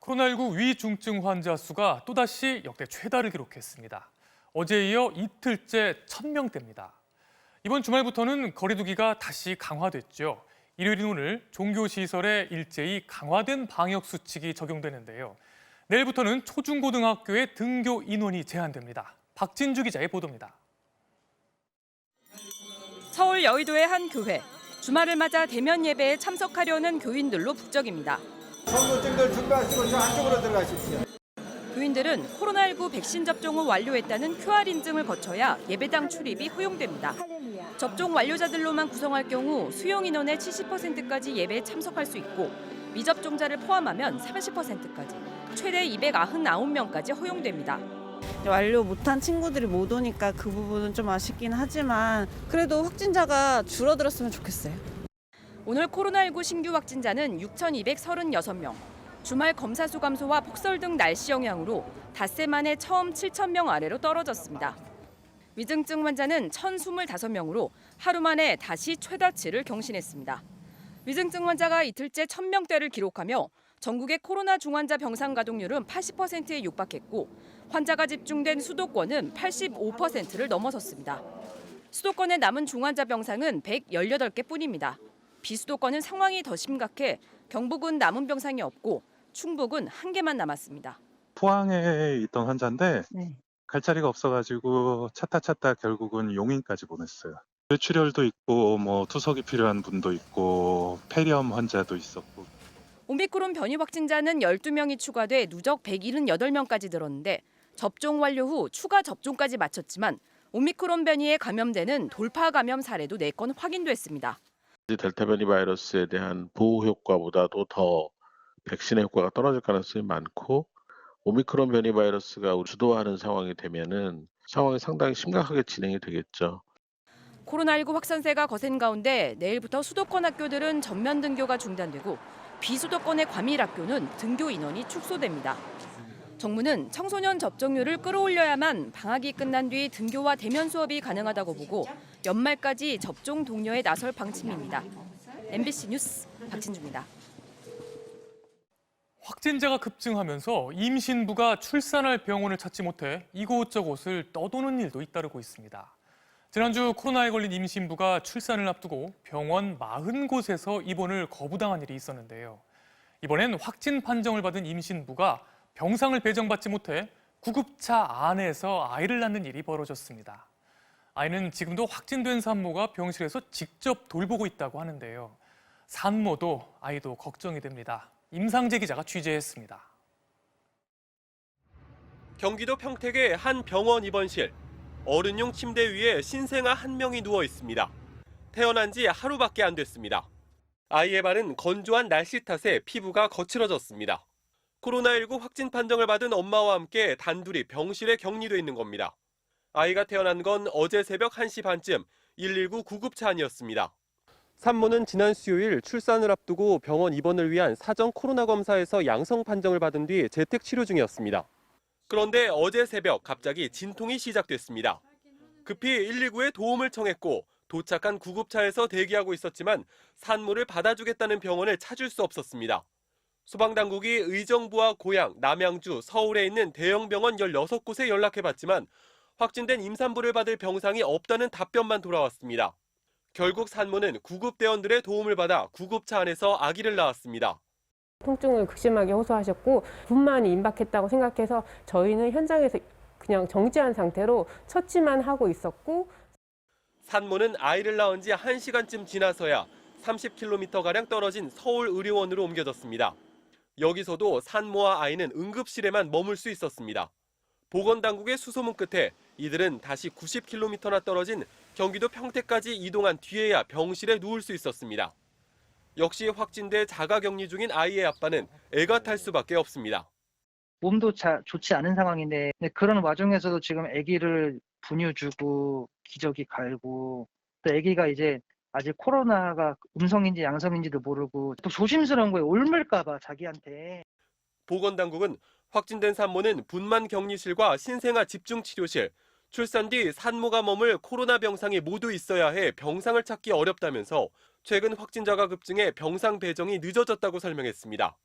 코로나19 위중증 환자 수가 또다시 역대 최다를 기록했습니다. 어제에 이어 이틀째 1,000명대입니다. 이번 주말부터는 거리두기가 다시 강화됐죠. 일요일인 오늘 종교시설에 일제히 강화된 방역수칙이 적용되는데요. 내일부터는 초중고등학교의 등교 인원이 제한됩니다. 박진주 기자의 보도입니다. 서울 여의도의 한 교회. 주말을 맞아 대면 예배에 참석하려는 교인들로 북적입니다. 선물증들 준비하시고 저 안쪽으로 들어가십시오. 교인들은 코로나19 백신 접종을 완료했다는 QR 인증을 거쳐야 예배당 출입이 허용됩니다. 접종 완료자들로만 구성할 경우 수용 인원의 70%까지 예배에 참석할 수 있고 미접종자를 포함하면 30%까지 최대 299명까지 허용됩니다. 완료 못한 친구들이 못 오니까 그 부분은 좀 아쉽긴 하지만 그래도 확진자가 줄어들었으면 좋겠어요. 오늘 코로나19 신규 확진자는 6,236명. 주말 검사 수 감소와 폭설 등 날씨 영향으로 닷새 만에 처음 7,000명 아래로 떨어졌습니다. 위중증 환자는 1,025명으로 하루 만에 다시 최다치를 경신했습니다. 위중증 환자가 이틀째 1,000명대를 기록하며 전국의 코로나 중환자 병상 가동률은 80%에 육박했고 환자가 집중된 수도권은 85%를 넘어섰습니다. 수도권의 남은 중환자 병상은 118개뿐입니다. 비수도권은 상황이 더 심각해 경북은 남은 병상이 없고 충북은 1개만 남았습니다. 포항에 있던 환자인데 네. 갈 자리가 없어가지고 찾다 결국은 용인까지 보냈어요. 뇌출혈도 있고 투석이 필요한 분도 있고 폐렴 환자도 있었고. 오미크론 변이 확진자는 12명이 추가돼 누적 178명까지 늘었는데 접종 완료 후 추가 접종까지 마쳤지만 오미크론 변이에 감염되는 돌파 감염 사례도 4건 확인됐습니다. 델타 변이 바이러스에 대한 보호 효과보다도 더 백신의 효과가 떨어질 가능성이 많고 오미크론 변이 바이러스가 주도하는 상황이 되면은 상황이 상당히 심각하게 진행이 되겠죠. 코로나19 확산세가 거센 가운데 내일부터 수도권 학교들은 전면 등교가 중단되고 비수도권의 과밀 학교는 등교 인원이 축소됩니다. 정부는 청소년 접종률을 끌어올려야만 방학이 끝난 뒤 등교와 대면 수업이 가능하다고 보고 연말까지 접종 독려에 나설 방침입니다. MBC 뉴스 박진주입니다. 확진자가 급증하면서 임신부가 출산할 병원을 찾지 못해 이곳저곳을 떠도는 일도 잇따르고 있습니다. 지난주 코로나에 걸린 임신부가 출산을 앞두고 병원 40곳에서 입원을 거부당한 일이 있었는데요. 이번엔 확진 판정을 받은 임신부가 병상을 배정받지 못해 구급차 안에서 아이를 낳는 일이 벌어졌습니다. 아이는 지금도 확진된 산모가 병실에서 직접 돌보고 있다고 하는데요. 산모도 아이도 걱정이 됩니다. 임상재 기자가 취재했습니다. 경기도 평택의 한 병원 입원실. 어른용 침대 위에 신생아 1명이 누워 있습니다. 태어난 지 하루밖에 안 됐습니다. 아이의 발은 건조한 날씨 탓에 피부가 거칠어졌습니다. 코로나19 확진 판정을 받은 엄마와 함께 단둘이 병실에 격리돼 있는 겁니다. 아이가 태어난 건 어제 새벽 1시 반쯤 119 구급차 안이었습니다. 산모는 지난 수요일 출산을 앞두고 병원 입원을 위한 사전 코로나 검사에서 양성 판정을 받은 뒤 재택 치료 중이었습니다. 그런데 어제 새벽 갑자기 진통이 시작됐습니다. 급히 119에 도움을 청했고 도착한 구급차에서 대기하고 있었지만 산모를 받아주겠다는 병원을 찾을 수 없었습니다. 소방당국이 의정부와 고양, 남양주, 서울에 있는 대형 병원 16곳에 연락해봤지만 확진된 임산부를 받을 병상이 없다는 답변만 돌아왔습니다. 결국 산모는 구급대원들의 도움을 받아 구급차 안에서 아기를 낳았습니다. 통증을 극심하게 호소하셨고 분만이 임박했다고 생각해서 저희는 현장에서 그냥 정지한 상태로 처치만 하고 있었고 산모는 아이를 낳은 지 1시간쯤 지나서야 30km가량 떨어진 서울의료원으로 옮겨졌습니다. 여기서도 산모와 아이는 응급실에만 머물 수 있었습니다. 보건당국의 수소문 끝에 이들은 다시 90km나 떨어진 경기도 평택까지 이동한 뒤에야 병실에 누울 수 있었습니다. 역시 확진돼 자가격리 중인 아이의 아빠는 애가 탈 수밖에 없습니다. 몸도 좋지 않은 상황인데 그런 와중에서도 지금 아기를 분유 주고 기저귀 갈고 또 아기가 이제 아직 코로나가 음성인지 양성인지도 모르고 또 조심스러운 거예요. 옮을까 봐 자기한테. 보건당국은 확진된 산모는 분만 격리실과 신생아 집중치료실, 출산 뒤 산모가 머물 코로나 병상이 모두 있어야 해 병상을 찾기 어렵다면서 최근 확진자가 급증해 병상 배정이 늦어졌다고 설명했습니다.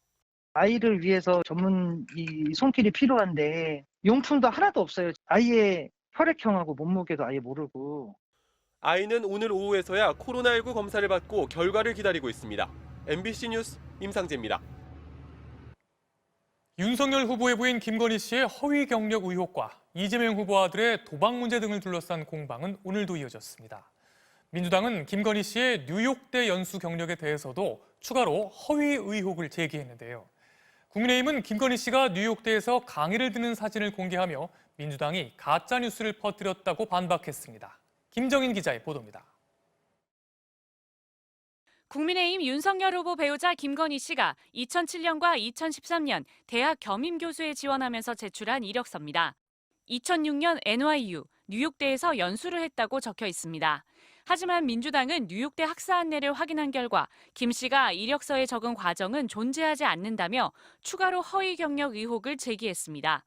아이를 위해서 전문 이 손길이 필요한데 용품도 하나도 없어요. 아이의 혈액형하고 몸무게도 아예 모르고. 아이는 오늘 오후에서야 코로나19 검사를 받고 결과를 기다리고 있습니다. MBC 뉴스 임상재입니다. 윤석열 후보의 부인 김건희 씨의 허위 경력 의혹과 이재명 후보 아들의 도박 문제 등을 둘러싼 공방은 오늘도 이어졌습니다. 민주당은 김건희 씨의 뉴욕대 연수 경력에 대해서도 추가로 허위 의혹을 제기했는데요. 국민의힘은 김건희 씨가 뉴욕대에서 강의를 듣는 사진을 공개하며 민주당이 가짜 뉴스를 퍼뜨렸다고 반박했습니다. 김정인 기자의 보도입니다. 국민의힘 윤석열 후보 배우자 김건희 씨가 2007년과 2013년 대학 겸임교수에 지원하면서 제출한 이력서입니다. 2006년 NYU, 뉴욕대에서 연수를 했다고 적혀 있습니다. 하지만 민주당은 뉴욕대 학사 안내를 확인한 결과 김 씨가 이력서에 적은 과정은 존재하지 않는다며 추가로 허위 경력 의혹을 제기했습니다.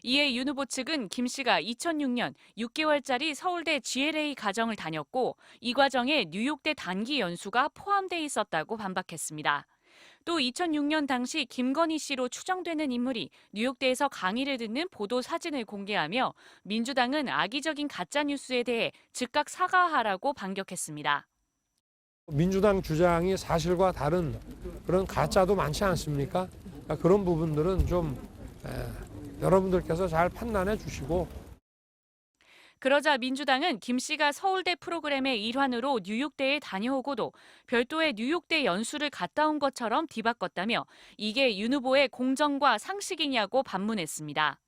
이에 윤 후보 측은 김 씨가 2006년 6개월짜리 서울대 GLA 과정을 다녔고 이 과정에 뉴욕대 단기 연수가 포함돼 있었다고 반박했습니다. 또 2006년 당시 김건희 씨로 추정되는 인물이 뉴욕대에서 강의를 듣는 보도 사진을 공개하며 민주당은 악의적인 가짜뉴스에 대해 즉각 사과하라고 반격했습니다. 민주당 주장이 사실과 다른 그런 가짜도 많지 않습니까? 그런 부분들은 좀 여러분들께서 잘 판단해 주시고. 그러자 민주당은 김 씨가 서울대 프로그램의 일환으로 뉴욕대에 다녀오고도 별도의 뉴욕대 연수를 갔다 온 것처럼 뒤바꿨다며 이게 윤 후보의 공정과 상식이냐고 반문했습니다.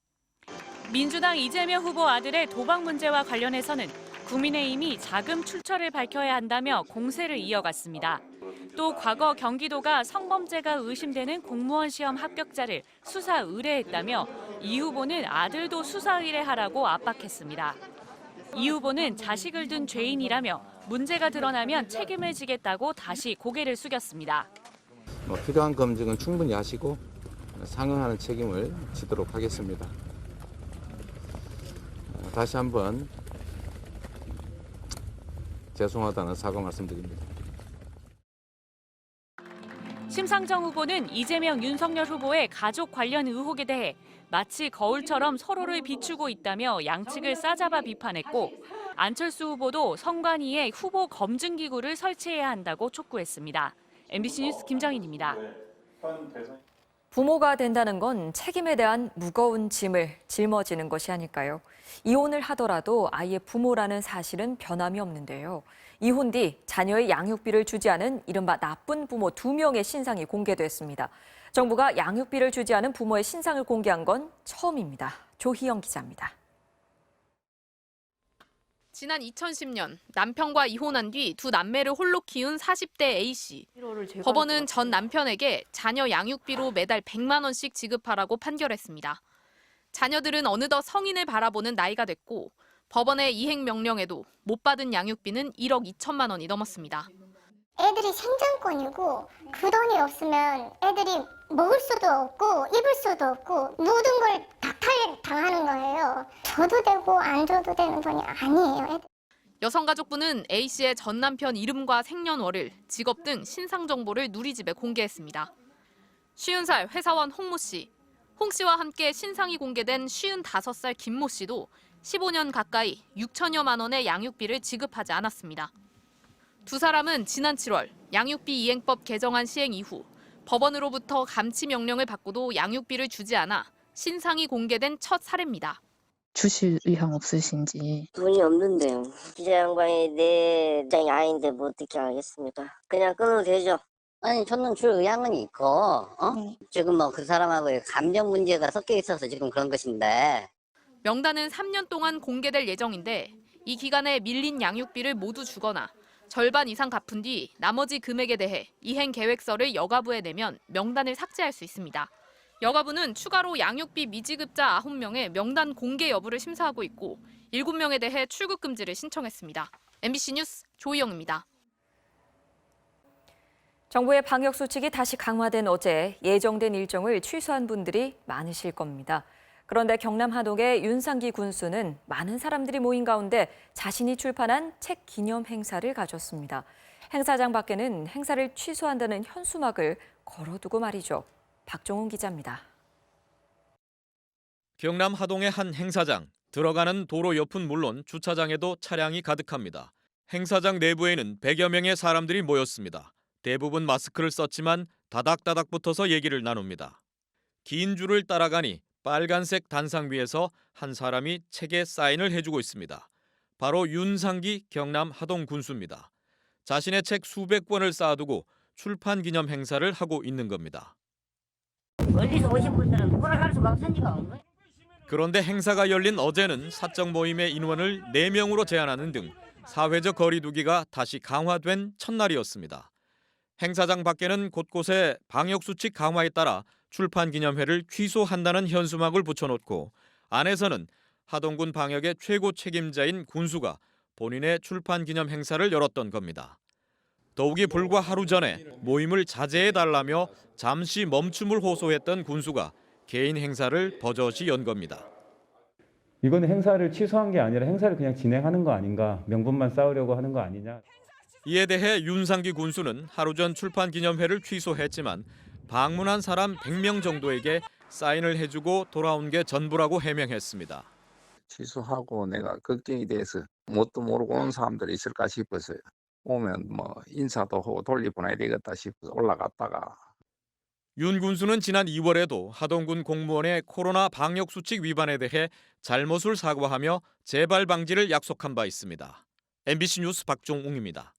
민주당 이재명 후보 아들의 도박 문제와 관련해서는 국민의힘이 자금 출처를 밝혀야 한다며 공세를 이어갔습니다. 또 과거 경기도가 성범죄가 의심되는 공무원 시험 합격자를 수사 의뢰했다며 이 후보는 아들도 수사 의뢰하라고 압박했습니다. 이 후보는 자식을 둔 죄인이라며 문제가 드러나면 책임을 지겠다고 다시 고개를 숙였습니다. 필요한 검증은 충분히 하시고 상응하는 책임을 지도록 하겠습니다. 다시 한번 죄송하다는 사과 말씀드립니다. 심상정 후보는 이재명, 윤석열 후보의 가족 관련 의혹에 대해 마치 거울처럼 서로를 비추고 있다며 양측을 싸잡아 비판했고 안철수 후보도 선관위에 후보 검증기구를 설치해야 한다고 촉구했습니다. MBC 뉴스 김정인입니다. 부모가 된다는 건 책임에 대한 무거운 짐을 짊어지는 것이 아닐까요? 이혼을 하더라도 아이의 부모라는 사실은 변함이 없는데요. 이혼 뒤 자녀의 양육비를 주지 않은 이른바 나쁜 부모 2명의 신상이 공개됐습니다. 정부가 양육비를 주지 않은 부모의 신상을 공개한 건 처음입니다. 조희영 기자입니다. 지난 2010년 남편과 이혼한 뒤 두 남매를 홀로 키운 40대 A씨. 법원은 전 남편에게 자녀 양육비로 매달 100만 원씩 지급하라고 판결했습니다. 자녀들은 어느덧 성인을 바라보는 나이가 됐고 법원의 이행 명령에도 못 받은 양육비는 1억 2천만 원이 넘었습니다. 애들이 생존권이고 그 돈이 없으면 애들이 먹을 수도 없고 입을 수도 없고 모든 걸 박탈당하는 거예요. 줘도 되고 안 줘도 되는 돈이 아니에요. 여성가족부는 A씨의 전 남편 이름과 생년월일, 직업 등 신상 정보를 누리집에 공개했습니다. 50살 회사원 홍모 씨, 홍 씨와 함께 신상이 공개된 55살 김모 씨도 15년 가까이 6천여만 원의 양육비를 지급하지 않았습니다. 두 사람은 지난 7월 양육비 이행법 개정안 시행 이후 법원으로부터 감치 명령을 받고도 양육비를 주지 않아 신상이 공개된 첫 사례입니다. 주실 의향 없으신지. 돈이 없는데요. 기자 양반이 내 입장이 아닌데 뭐 어떻게 하겠습니까? 그냥 끊어도 되죠. 아니 저는 줄 의향은 있고 지금 뭐 그 사람하고 감정 문제가 섞여 있어서 지금 그런 것인데. 명단은 3년 동안 공개될 예정인데 이 기간에 밀린 양육비를 모두 주거나 절반 이상 갚은 뒤 나머지 금액에 대해 이행 계획서를 여가부에 내면 명단을 삭제할 수 있습니다. 여가부는 추가로 양육비 미지급자 9명의 명단 공개 여부를 심사하고 있고 7명에 대해 출국 금지를 신청했습니다. MBC 뉴스 조희영입니다. 정부의 방역 수칙이 다시 강화된 어제 예정된 일정을 취소한 분들이 많으실 겁니다. 그런데 경남 하동의 윤상기 군수는 많은 사람들이 모인 가운데 자신이 출판한 책 기념 행사를 가졌습니다. 행사장 밖에는 행사를 취소한다는 현수막을 걸어두고 말이죠. 박종훈 기자입니다. 경남 하동의 한 행사장. 들어가는 도로 옆은 물론 주차장에도 차량이 가득합니다. 행사장 내부에는 100여 명의 사람들이 모였습니다. 대부분 마스크를 썼지만 다닥다닥 붙어서 얘기를 나눕니다. 긴 줄을 따라가니 빨간색 단상 위에서 한 사람이 책에 사인을 해주고 있습니다. 바로 윤상기 경남 하동 군수입니다. 자신의 책 수백 권을 쌓아두고 출판 기념 행사를 하고 있는 겁니다. 멀리서 오신 분들은 돌아갈 수가 없으니까. 그런데 행사가 열린 어제는 사적 모임의 인원을 4명으로 제한하는 등 사회적 거리 두기가 다시 강화된 첫날이었습니다. 행사장 밖에는 곳곳에 방역수칙 강화에 따라 출판기념회를 취소한다는 현수막을 붙여놓고 안에서는 하동군 방역의 최고 책임자인 군수가 본인의 출판기념 행사를 열었던 겁니다. 더욱이 불과 하루 전에 모임을 자제해달라며 잠시 멈춤을 호소했던 군수가 개인 행사를 버젓이 연 겁니다. 이건 행사를 취소한 게 아니라 행사를 그냥 진행하는 거 아닌가, 명분만 쌓으려고 하는 거 아니냐. 이에 대해 윤상기 군수는 하루 전 출판 기념회를 취소했지만 방문한 사람 100명 정도에게 사인을 해주고 돌아온 게 전부라고 해명했습니다. 취소하고 내가 걱정이 돼서 뭣도 모르고 온 사람들이 있을까 싶었어요. 오면 뭐 인사도 하고 돌려보내야 되겠다 싶어서 올라갔다가. 윤 군수는 지난 2월에도 하동군 공무원의 코로나 방역 수칙 위반에 대해 잘못을 사과하며 재발 방지를 약속한 바 있습니다. MBC 뉴스 박종웅입니다.